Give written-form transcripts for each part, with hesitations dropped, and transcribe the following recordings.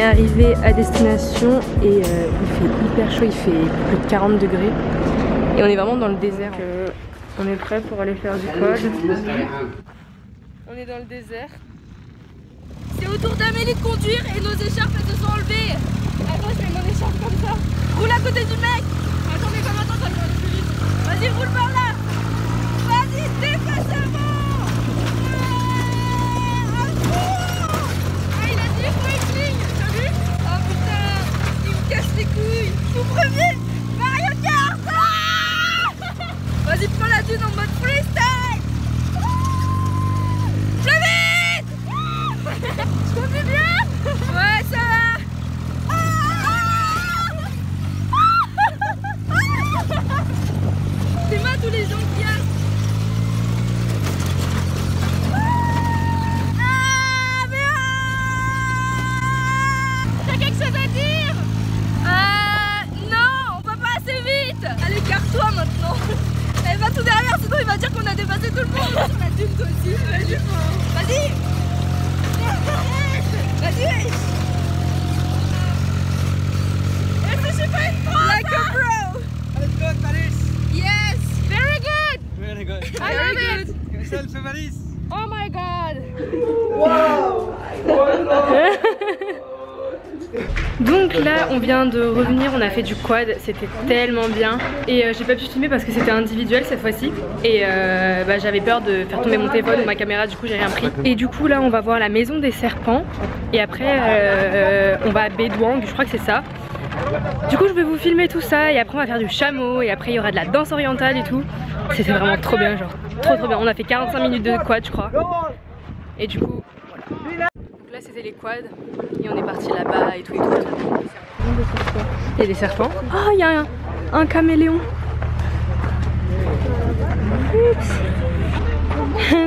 est arrivé à destination et il fait hyper chaud, il fait plus de 40 degrés. Et on est vraiment dans le désert. On est prêt pour aller faire du quad. On est dans le désert. C'est au tour d'Amélie de conduire et nos écharpes elles se sont enlevées. Attends, je mets mon écharpe comme ça. Roule à côté du mec. Attends, mais comment attends, ça va aller plus vite. Vas-y, roule par là. Vas-y, dépasse avant. Ah, il a dit il faut une ligne, t'as vu? Oh putain, il me casse les couilles. Tout premier, Mario Kart. Vas-y, prends la dune en mode freestyle. Plus vite. Je conduis bien. Ouais, ça va. C'est moi tous les gens qui a. T'as quelque chose à dire? Non, on va pas assez vite. Allez, écarte-toi maintenant. Elle va tout derrière, sinon il va dire qu'on a dépassé tout le monde. Sur la dune, toi aussi. Vas-y. Vas-y. Est-ce que je suis pas une pro? Like a pro. Let's go, Paris. Yes. Very good. Very good. I love it. Yourself, Paris. Oh my god. Donc là on vient de revenir, on a fait du quad, c'était tellement bien. Et j'ai pas pu filmer parce que c'était individuel cette fois-ci. Et j'avais peur de faire tomber mon téléphone ou ma caméra, du coup j'ai rien pris. Et du coup là on va voir la maison des serpents. Et après on va à Bédouang, je crois que c'est ça. Du coup je vais vous filmer tout ça et après on va faire du chameau. Et après il y aura de la danse orientale et tout. C'était vraiment trop bien, genre trop bien. On a fait 45 minutes de quad je crois. Et du coup voilà. Donc là c'était les quads et on est parti là-bas et tout. Il y a des serpents. Oh, il y a un caméléon.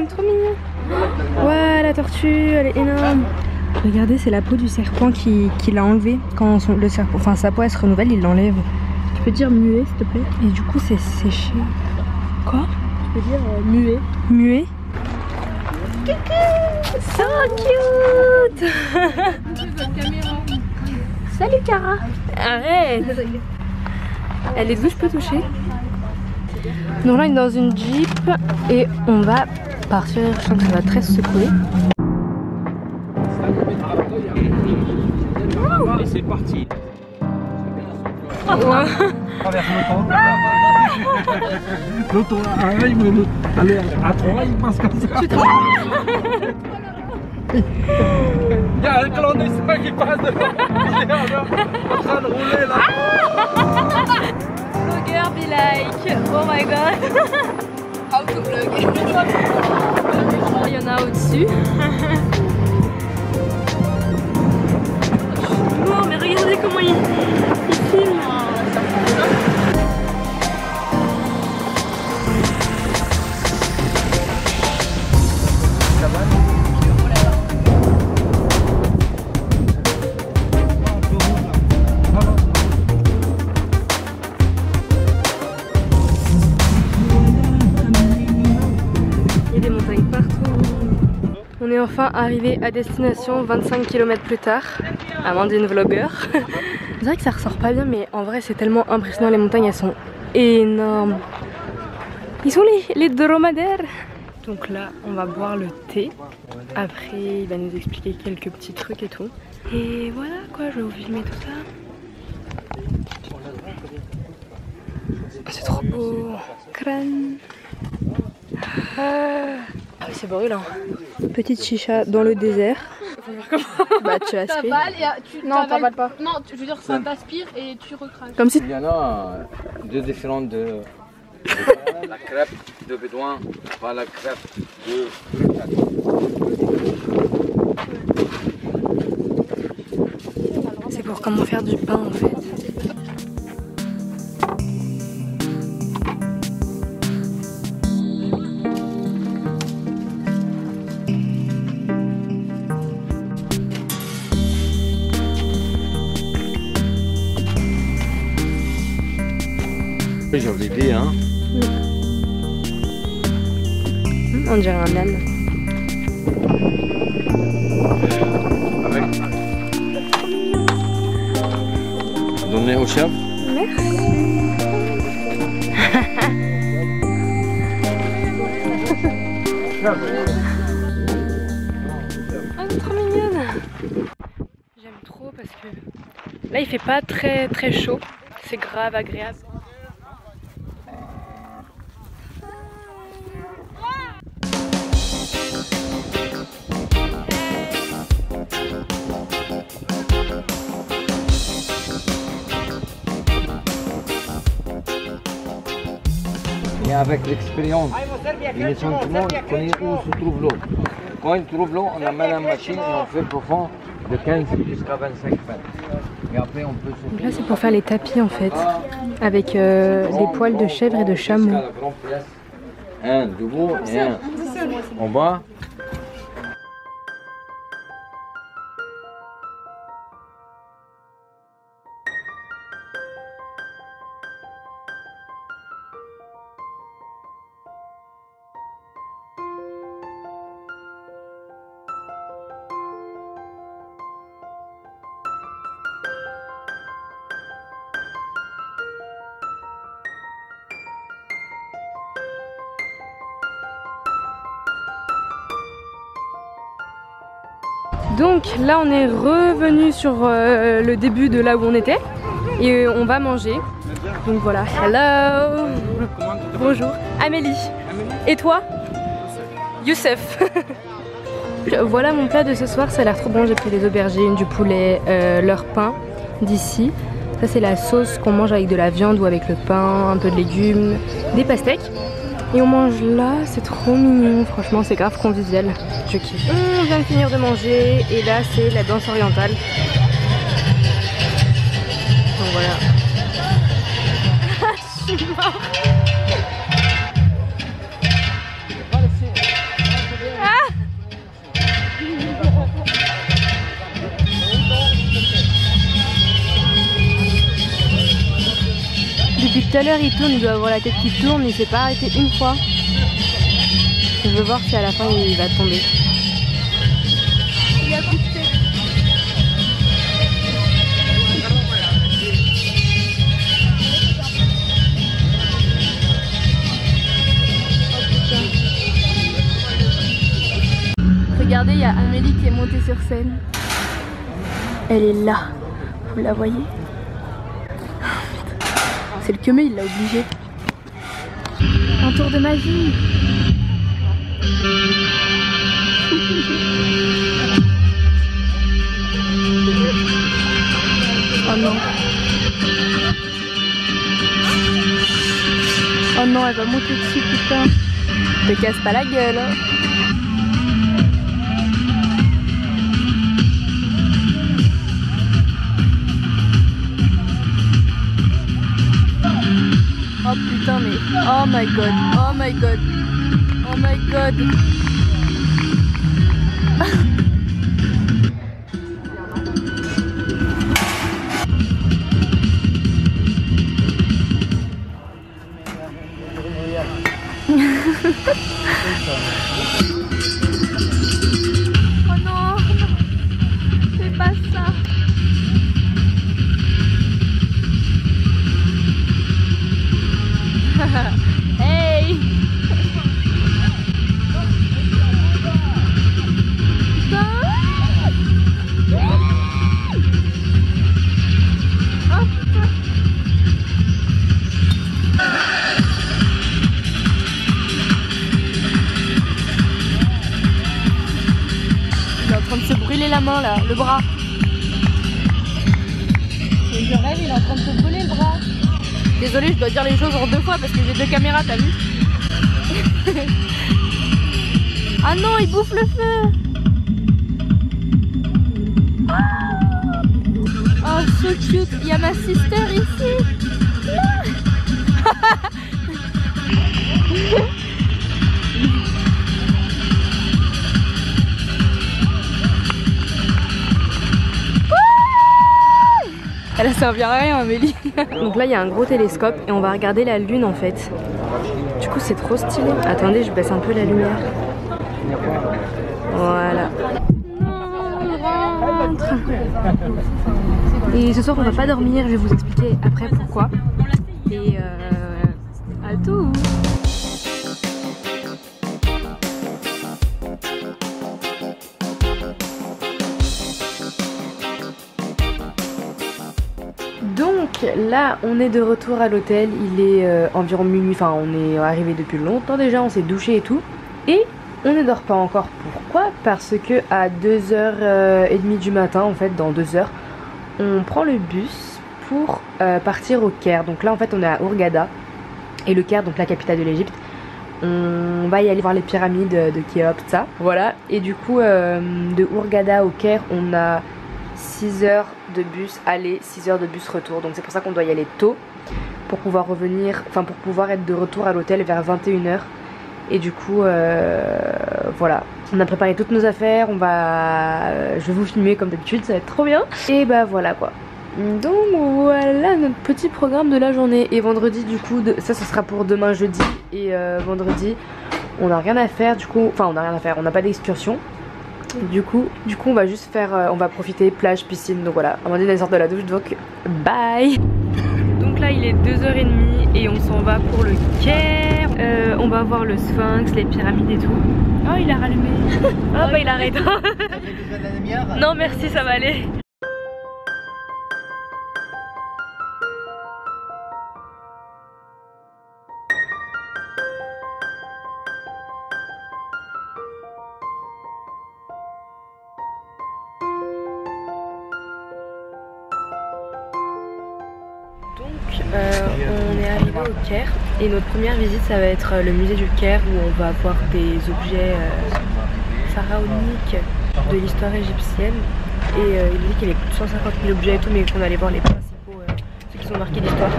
Trop mignon. Ouais, la tortue, elle est énorme. Regardez, c'est la peau du serpent qui l'a enlevé. Quand le serpent, enfin sa peau elle se renouvelle, il l'enlève. Tu peux dire muet s'il te plaît? Et du coup c'est séché. Quoi? Tu peux dire muet. Muet. So cute. Salut Cara. Arrête. Elle est d'où je peux toucher? Donc là on est dans une Jeep et on va partir, je sens que ça va très secouer. Et c'est parti. Traverse l'auto. L'auto à 1, allez, à 3, il passe comme ça. Il y a un clandestin qui passe devant. Il est en train de rouler là. Vlogger be like, oh my god. How to vlog. Il y en a au-dessus. Oh mais regardez comment il filme. On est enfin arrivé à destination 25 km plus tard. Amandine vlogger. C'est vrai que ça ressort pas bien mais en vrai c'est tellement impressionnant, les montagnes elles sont énormes. Ils sont les dromadaires. Donc là on va boire le thé. Après il va nous expliquer quelques petits trucs et tout. Et voilà quoi, je vais vous filmer tout ça. C'est trop beau. Crâne. Ah oui c'est brûlant. Petite chicha dans le désert. Bah tu aspires. T'avales et tu non t'avales pas. Non, je veux dire ça t'aspire et tu recraches. Comme si. Il y en a deux différentes de la crêpe de bédouin, pas la crêpe de c'est pour comment faire du pain en fait. J'avais dit hein. On dirait un âne. Avec. journée au chef. Merci. Ah, trop mignonne. J'aime trop parce que là il fait pas très chaud. C'est grave agréable. Et avec l'expérience et les sentiments, il connaît où se trouve l'eau. Quand il trouve l'eau, on amène la machine et on fait profond de 15 jusqu'à 25 mètres. Et après, on peut se... Donc là c'est pour faire les tapis en fait, avec les poils de chèvre et de chameau. Un debout et un en bas. Donc là on est revenu sur le début de là où on était et on va manger. Donc voilà, hello. Bonjour, Amélie. Et toi? Youssef. Voilà mon plat de ce soir, ça a l'air trop bon. J'ai pris des aubergines, du poulet, leur pain d'ici. Ça c'est la sauce qu'on mange avec de la viande ou avec le pain, un peu de légumes, des pastèques. Et on mange là, c'est trop mignon, franchement c'est grave convivial, je kiffe. On vient de finir de manger et là c'est la danse orientale. Donc voilà. Je suis morte. Depuis tout à l'heure il tourne, il doit avoir la tête qui tourne, il s'est pas arrêté une fois. Je veux voir si à la fin il va tomber. Il a coup de tête. Regardez, il y a Amélie qui est montée sur scène. Elle est là, vous la voyez? C'est le Kemé, il l'a obligé. Un tour de magie. Oh non. Oh non, elle va monter dessus, putain. Te casse pas la gueule, hein. Oh putain mais oh my god, oh my god, oh my god. Oh non, fais pas ça. Hey! Il est en train de se brûler la main là, le bras. Et je rêve, il est en train de se brûler le bras. Désolée, je dois dire les choses en deux fois parce que j'ai deux caméras, t'as vu? Ah non, il bouffe le feu! Oh, so cute! Il y a ma sister ici! Elle a servi à rien, Amélie. Donc là il y a un gros télescope et on va regarder la lune en fait. Du coup c'est trop stylé. Attendez, je baisse un peu la lumière. Voilà. Non, on rentre. Et ce soir on va pas dormir, je vais vous expliquer après pourquoi. Et à tout. Donc là on est de retour à l'hôtel, il est environ minuit, enfin on est arrivé depuis longtemps déjà, on s'est douché et tout. Et on ne dort pas encore, pourquoi? Parce que à 2h30 du matin, en fait dans 2 heures, on prend le bus pour partir au Caire. Donc là en fait on est à Hurghada, et le Caire, donc la capitale de l'Égypte. On va y aller voir les pyramides de Khéops, ça, voilà. Et du coup de Hurghada au Caire on a 6 heures de bus aller, 6 heures de bus retour. Donc c'est pour ça qu'on doit y aller tôt pour pouvoir revenir, enfin pour pouvoir être de retour à l'hôtel vers 21 h. Et du coup voilà, on a préparé toutes nos affaires, je vais vous filmer comme d'habitude, ça va être trop bien. Et bah voilà quoi. Donc voilà notre petit programme de la journée. Et vendredi du coup, ça ce sera pour demain jeudi. Et vendredi on n'a rien à faire du coup, enfin on n'a rien à faire, on n'a pas d'excursion. Du coup on va juste faire, on va profiter plage, piscine, donc voilà. Amandine elle sort de la douche, donc bye. Donc là il est 2h30 et on s'en va pour le Caire. On va voir le Sphinx, les pyramides et tout. Oh il a rallumé. Oh bah il arrête. Non merci, ça va aller. Donc on est arrivé au Caire et notre première visite ça va être le musée du Caire où on va voir des objets pharaoniques de l'histoire égyptienne. Et il dit qu'il y a 150 000 objets et tout, mais qu'on allait voir les principaux, ceux qui sont marqués d'histoire.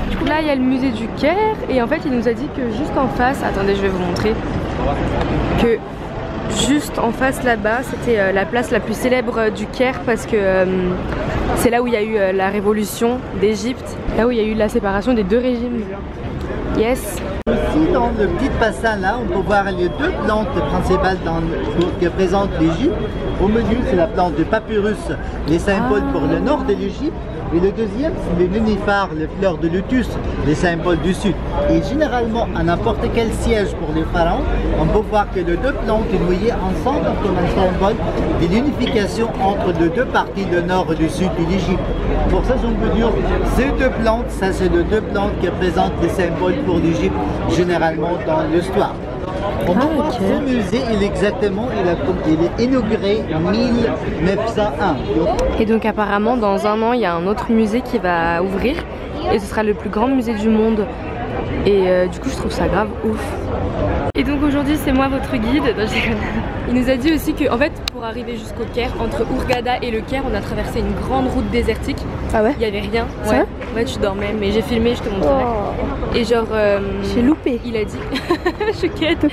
Du coup là il y a le musée du Caire et en fait il nous a dit que juste en face, attendez je vais vous montrer, que juste en face là-bas c'était la place la plus célèbre du Caire parce que c'est là où il y a eu la révolution d'Égypte, là où il y a eu la séparation des deux régimes. Yes. Ici dans le petit bassin là, on peut voir les deux plantes principales que présente l'Égypte. Au milieu c'est la plante de papyrus, les symboles pour le nord de l'Égypte. Et le deuxième, c'est le nénuphar, les fleurs de lotus, les symboles du sud. Et généralement, à n'importe quel siège pour les pharaons, on peut voir que les deux plantes sont liées ensemble comme un symbole de l'unification entre les deux parties du nord et du sud de l'Égypte. Pour ça, on peut dire ces deux plantes, ça c'est les deux plantes qui représentent les symboles pour l'Égypte, généralement dans l'histoire. On peut voir ce musée, il est inauguré en 1901. Et donc apparemment dans un an il y a un autre musée qui va ouvrir et ce sera le plus grand musée du monde. Et du coup je trouve ça grave ouf. Et donc aujourd'hui c'est moi votre guide. Non, il nous a dit aussi que en fait pour arriver jusqu'au Caire, entre Hurghada et le Caire on a traversé une grande route désertique. Ah ouais? Il y avait rien. Ouais. Ouais tu dormais mais j'ai filmé, je te montrerai. Oh. Et genre j'ai loupé. Il a dit choquette.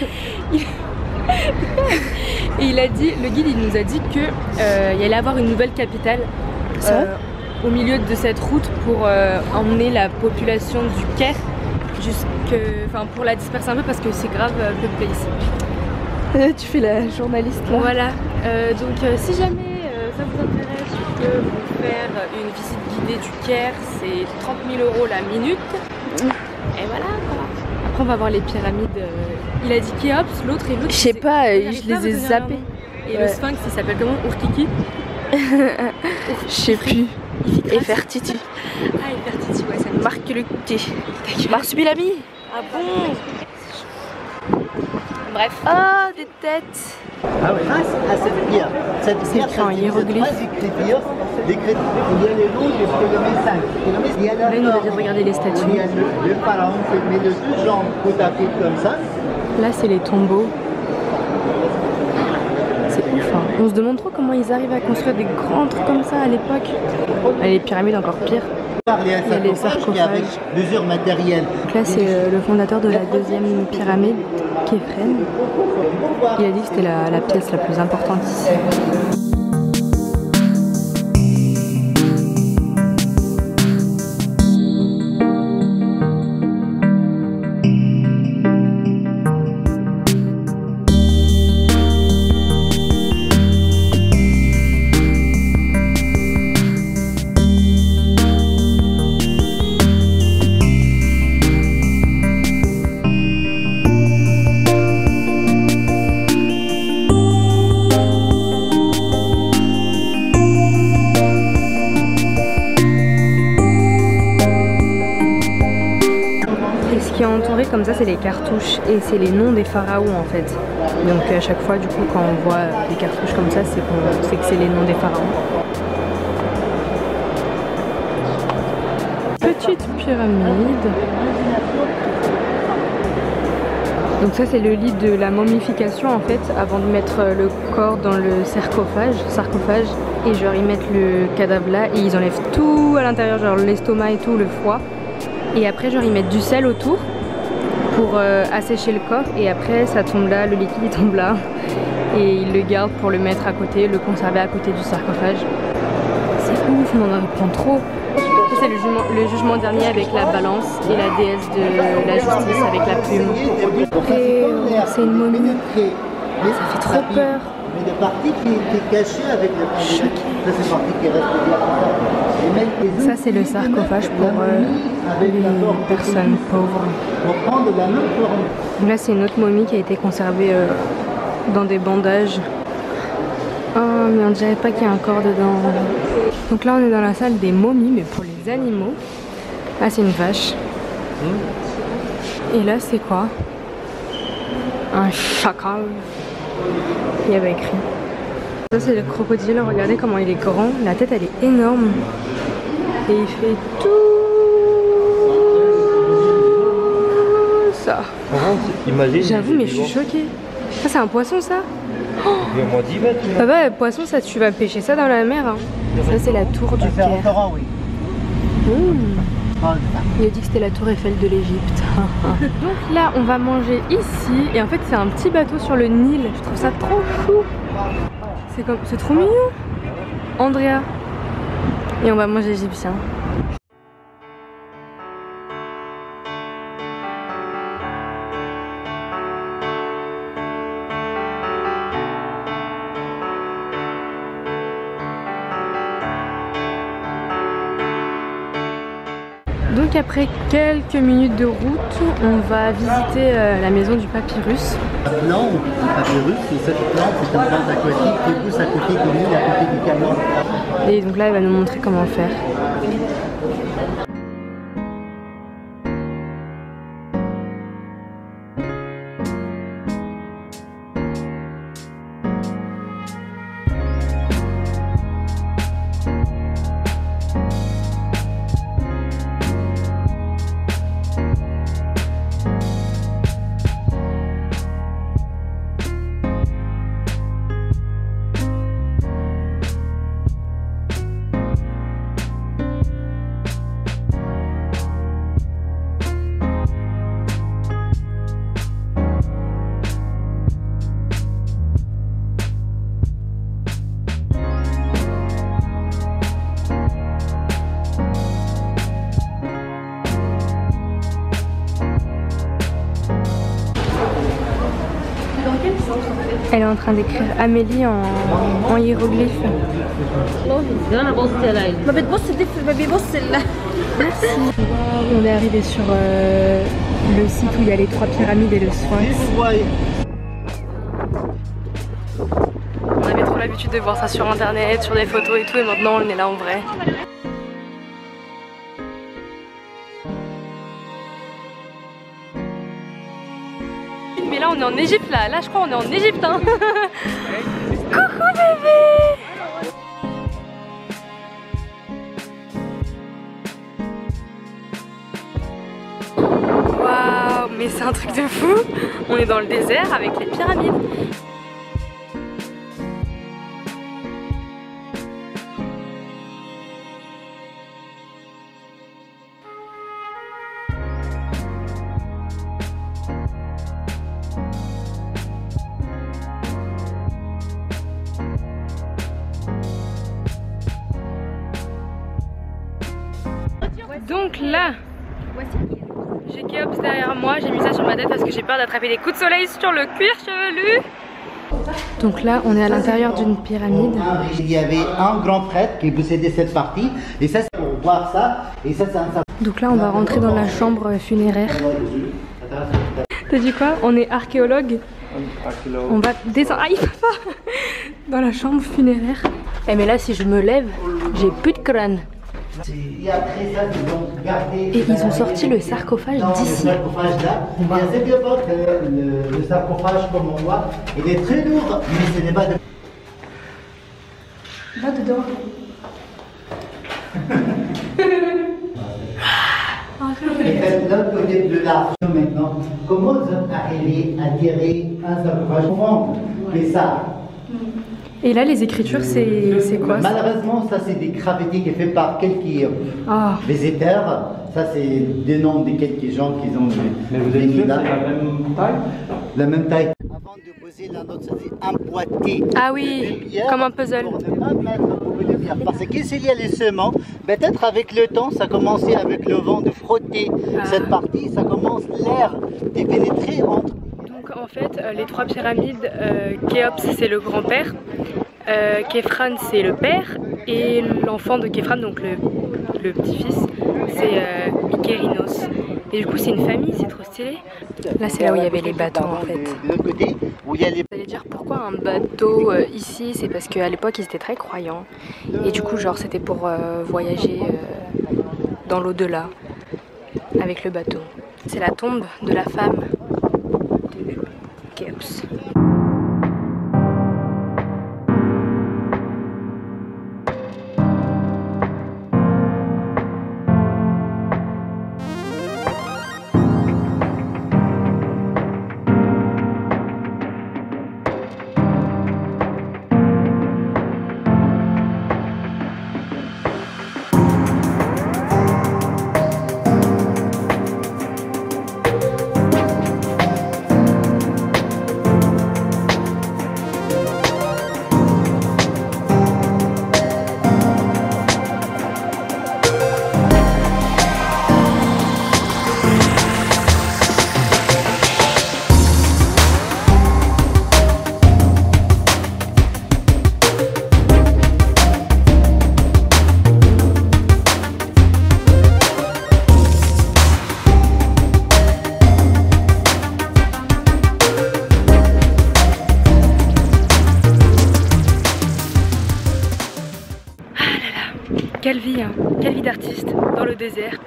Et il a dit, le guide il nous a dit que il allait avoir une nouvelle capitale au milieu de cette route pour emmener la population du Caire enfin pour la disperser un peu parce que c'est grave peuplé ici. Tu fais la journaliste là. Voilà. Donc si jamais ça vous intéresse, je peux vous faire une visite guidée du Caire, c'est 30 000 € la minute. Et voilà quoi. Après on va voir les pyramides. Il a dit Khéops, l'autre et l'autre. Je sais pas, je les ai zappés. Et le Sphinx il s'appelle comment? Urkiki? Je sais plus. Efertiti. Ah Efertiti, ouais ça me marque le thé. Marsupilami. Ah bon? Bref. Ah des têtes. Grâce à cette pierre, c'est écrit en hiéroglyphe. Il y a le nom de Ptolémée V. Là il nous a dit de regarder les statues. Il y a le pharaon qui met les deux jambes côte à côte comme ça. Là c'est les tombeaux. C'est ouf hein. On se demande trop comment ils arrivent à construire des grands trucs comme ça à l'époque. Les pyramides encore pire. Il y a les sarcophages avec plusieurs matériels. Donc là c'est le fondateur de la deuxième pyramide, Képhren. Il a dit que c'était la pièce la plus importante ici. comme ça, c'est les cartouches et c'est les noms des pharaons en fait. Donc à chaque fois, du coup, quand on voit des cartouches comme ça, c'est qu'on sait que c'est les noms des pharaons. Petite pyramide. Donc ça c'est le lit de la momification en fait, avant de mettre le corps dans le sarcophage. Et genre ils mettent le cadavre là et ils enlèvent tout à l'intérieur, genre l'estomac et tout, le foie. Et après genre ils mettent du sel autour pour assécher le corps et après ça tombe là, le liquide il tombe là. Et ils le gardent pour le mettre à côté, le conserver à côté du sarcophage. C'est ouf, on en apprend trop. C'est le jugement dernier avec la balance et la déesse de la justice avec la plume. Et c'est une momie. Ça fait trop peur. Mais la partie qui est cachée avec le ça c'est partie qui reste bien. Ça c'est le sarcophage pour les personnes pauvres. Donc là c'est une autre momie qui a été conservée dans des bandages. Oh mais on dirait pas qu'il y a un corps dedans. Donc là on est dans la salle des momies mais pour les animaux. Là c'est une vache. Et là c'est quoi? Un chacal. Il y avait écrit. Ça c'est le crocodile, regardez comment il est grand. La tête elle est énorme. Et il fait tout ça. J'avoue mais je suis choquée. Ça c'est un poisson ça? Papa, poisson, ça, tu vas pêcher ça dans la mer. Hein. Ça, c'est la tour du Caire. Il a dit que c'était la tour Eiffel de l'Égypte. Donc là, on va manger ici. Et en fait, c'est un petit bateau sur le Nil. Je trouve ça trop chou. C'est trop mignon. Andrea. Et on va manger égyptien. Donc après quelques minutes de route, on va visiter la maison du papyrus. La plante du papyrus, cette plante c'est une plante aquatique qui pousse à côté de l'île, à côté du canal. Et donc là, elle va nous montrer comment faire. Elle est en train d'écrire Amélie en hiéroglyphe. Merci. On est arrivé sur le site où il y a les 3 pyramides et le sphinx. On avait trop l'habitude de voir ça sur internet, sur des photos et tout, et maintenant on est là en vrai. Mais là on est en Égypte là je crois on est en Égypte hein. Coucou bébé. Waouh, mais c'est un truc de fou. On est dans le désert avec les pyramides. Donc là, j'ai Kéops derrière moi, j'ai mis ça sur ma tête parce que j'ai peur d'attraper des coups de soleil sur le cuir chevelu. Donc là, on est à l'intérieur d'une pyramide. Il y avait un grand prêtre qui possédait cette partie, et ça c'est pour voir ça, et ça c'est un... Donc là, on va rentrer dans la chambre funéraire. T'as dit quoi? On est archéologue. On va descendre. Aïe, papa. Dans la chambre funéraire. Eh mais là, si je me lève, j'ai plus de crâne. Et après ça, ils ont gardé. Et ils ont sorti le sarcophage d'ici. Le sarcophage là. Et à cette époque, le sarcophage, comme on voit, il est très lourd, mais ce n'est pas de. Va dedans. Et faites l'autre côté plus large maintenant. Comment vous êtes arrivé à tirer un sarcophage profond? C'est ça. Et là, les écritures, c'est quoi? Malheureusement, ça c'est des graffitis qui fait par quelques Ah. visiteurs. Ça c'est des noms de quelques gens qui ont. Mais vous êtes sûr que c'est la même taille? La même taille. Avant de poser la note, ça c'est emboîté. Ah oui, comme un puzzle. Pour ne pas mettre beaucoup de pierre. Parce que s'il y a les sements, peut-être avec le temps, ça commençait avec le vent de frotter cette partie, ça commence l'air de pénétrer entre. Donc en fait, les trois pyramides, Khéops c'est le grand-père, Khéphren c'est le père, et l'enfant de Khéphren, donc le petit-fils, c'est Mykérinos. Et du coup c'est une famille, c'est trop stylé. Là c'est là où il y avait les bateaux en fait. De l'autre côté, où il y a les. Vous allez dire pourquoi un bateau ici? C'est parce qu'à l'époque ils étaient très croyants. Et du coup genre c'était pour voyager dans l'au-delà avec le bateau. C'est la tombe de la femme de Khéops. Quelle vie, hein. Quelle vie d'artiste dans le désert.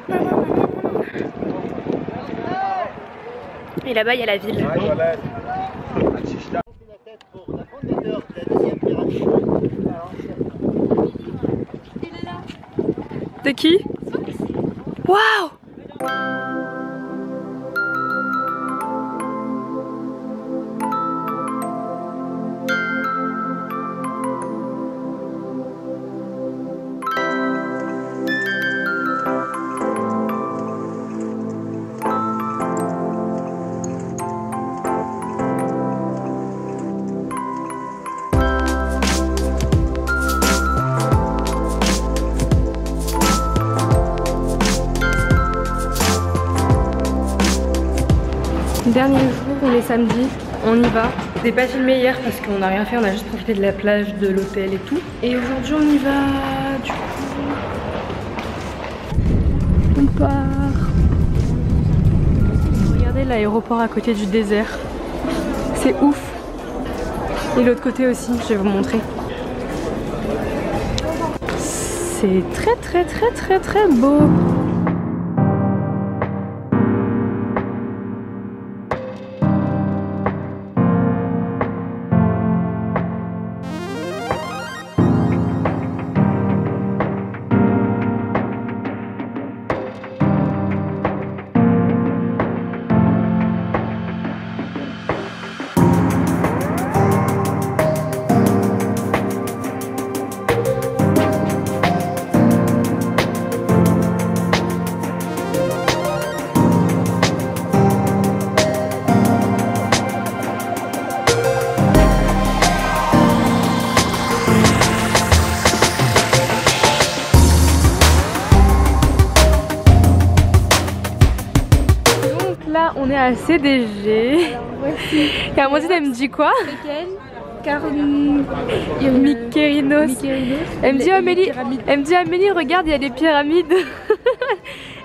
Et là-bas il y a la ville. De qui? Waouh! Dernier jour, on est samedi, on y va. Je n'ai pas filmé hier parce qu'on n'a rien fait, on a juste profité de la plage, de l'hôtel et tout. Et aujourd'hui on y va, du coup. On part. Regardez l'aéroport à côté du désert. C'est ouf. Et l'autre côté aussi, je vais vous montrer. C'est très très très très très beau. On est à CDG. Et Amandine elle me dit quoi? Mykérinos. Elle me dit Amélie regarde il y a des pyramides.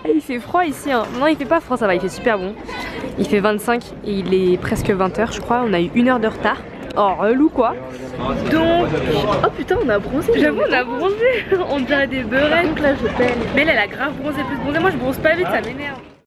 Et il fait froid ici hein. Non il fait pas froid, ça va, il fait super bon. Il fait 25 et il est presque 20 h je crois, on a eu 1 heure de retard. Oh relou quoi. Donc, Oh putain on a bronzé. j'avoue on a bronzé. On dirait des beurrettes. Donc là je peine. Mais elle a grave bronzé plus bronzé. Moi je bronze pas vite, ça m'énerve.